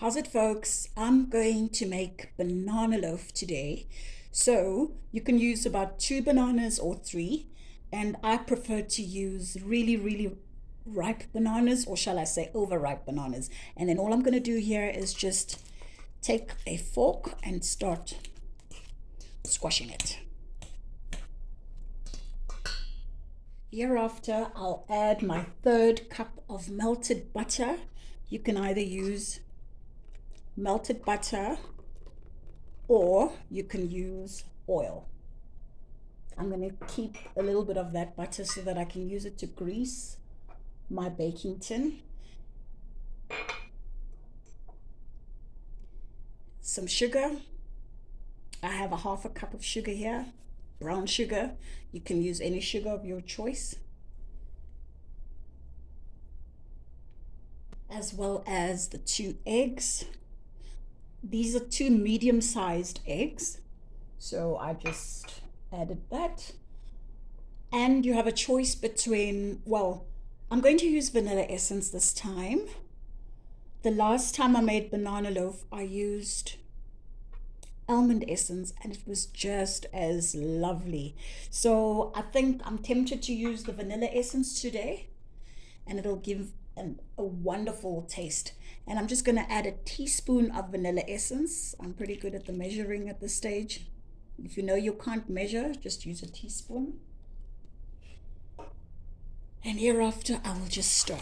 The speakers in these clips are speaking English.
How's it, folks? I'm going to make banana loaf today. So you can use about 2 bananas or three, and I prefer to use really ripe bananas, or shall I say overripe bananas. And then all I'm going to do here is just take a fork and start squashing it. Hereafter, I'll add my third cup of melted butter. You can either use melted butter or you can use oil. I'm going to keep a little bit of that butter so that I can use it to grease my baking tin. Some sugar. I have a half a cup of sugar here, brown sugar. You can use any sugar of your choice. As well as the 2 eggs. These are 2 medium-sized eggs. So I just added that. And you have a choice between, well, I'm going to use vanilla essence this time. The last time I made banana loaf, I used almond essence and it was just as lovely. So I think I'm tempted to use the vanilla essence today, and it'll give a wonderful taste. And I'm just going to add a teaspoon of vanilla essence. I'm pretty good at the measuring at this stage. If you know you can't measure, just use a teaspoon. And hereafter, I will just stir.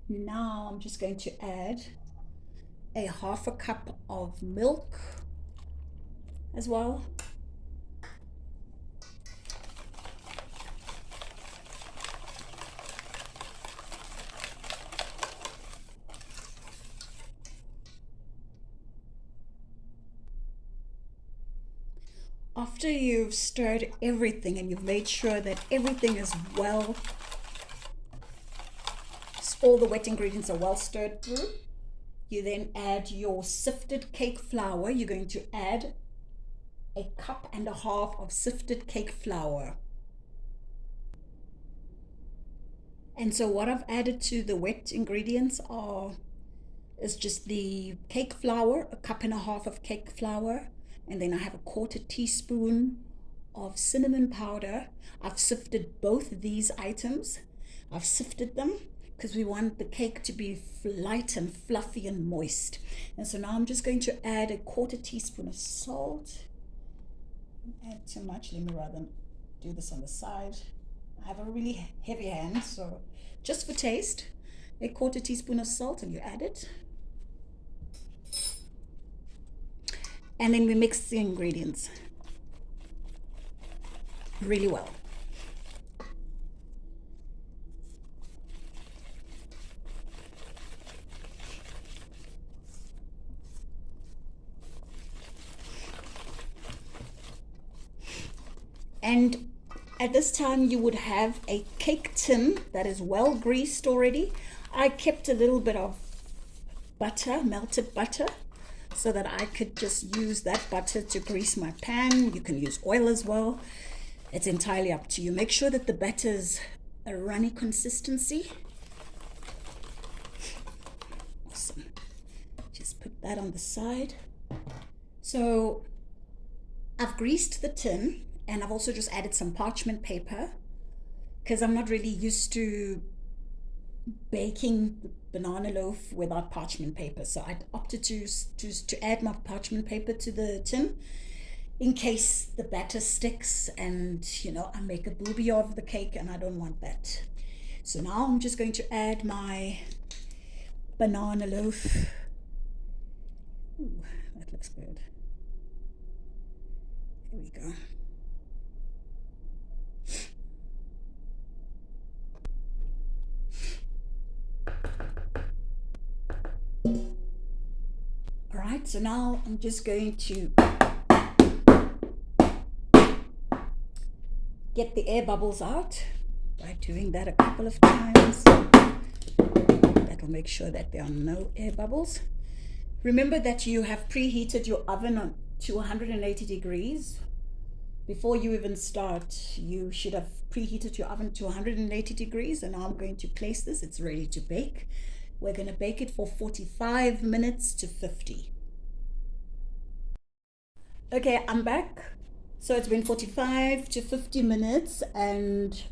Now I'm just going to add a half a cup of milk as well. After you've stirred everything and you've made sure that everything is well, all the wet ingredients are well stirred through, you then add your sifted cake flour. You're going to add a cup and a half of sifted cake flour. And so what I've added to the wet ingredients is just the cake flour, a cup and a half of cake flour, and then I have a 1/4 teaspoon of cinnamon powder. I've sifted both these items. I've sifted them because we want the cake to be light and fluffy and moist. And so now I'm just going to add a 1/4 teaspoon of salt. Add too much, let me rather do this on the side. I have a really heavy hand, so just for taste, a 1/4 teaspoon of salt, and you add it. And then we mix the ingredients really well. And at this time you would have a cake tin that is well greased already. I kept a little bit of butter, melted butter, so that I could just use that butter to grease my pan. You can use oil as well. It's entirely up to you. Make sure that the batter's a runny consistency. Awesome. Just put that on the side. So I've greased the tin, and I've also just added some parchment paper because I'm not really used to baking banana loaf without parchment paper. So I opted to add my parchment paper to the tin in case the batter sticks and I make a booby of the cake, and I don't want that. So now I'm just going to add my banana loaf. Ooh, that looks good. Here we go. All right, so now I'm just going to get the air bubbles out by doing that a couple of times. That will make sure that there are no air bubbles. Remember that you have preheated your oven to 180 degrees Before you even start, you should have preheated your oven to 180 degrees, and now I'm going to place this. It's ready to bake. We're going to bake it for 45 minutes to 50. Okay, I'm back. So it's been 45 to 50 minutes, and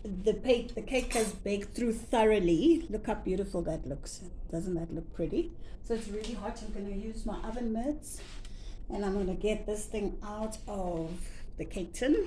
the cake has baked through thoroughly. Look how beautiful that looks. Doesn't that look pretty? So it's really hot. I'm going to use my oven mitts, and I'm going to get this thing out of the cake tin.